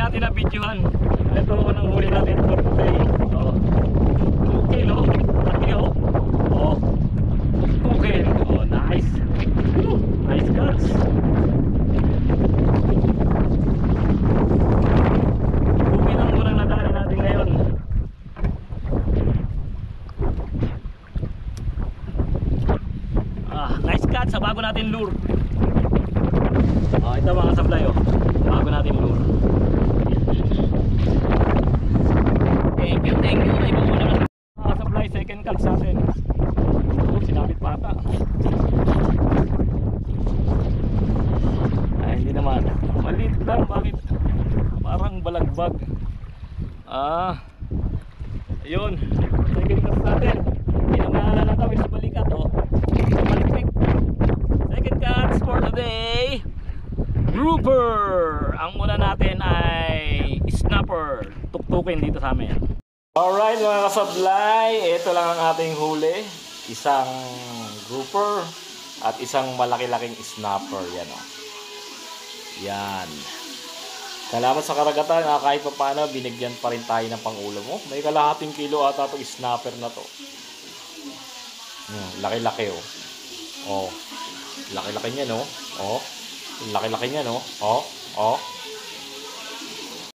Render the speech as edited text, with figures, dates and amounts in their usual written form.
natin na videohan. Ito unang huli natin for today. Oh. 2 kilo. Laki oh. Oh. 2 kilo. Oh, nice. Nice catch. Bukid ang unang nadali natin ngayon. Nice catch sa bago natin lure. Ito mga sablay oh. Bago natin lure. Thank you. Ay mga na mga sablay, second catch natin. Oh, sinabit pata. Ay hindi naman. Maliit lang, bakit? Parang balagbag. Ayun. Second catch natin. Pinangalan na kami sa balikat oh. Malikpik. Second catch for today. Grouper. Ang muna natin ay snapper. Tuktukin dito sa amin. Alright mga kasablay, ito lang ang ating huli. Isang grouper at isang malaki-laking snapper. Yan o. Yan. Salamat sa karagatan. Kahit pa paano, binigyan pa rin tayo ng pangulam. May kalahating kilo ata itong snapper na to. Laki-laki o. Laki-laki niya no. Laki-laki niya no.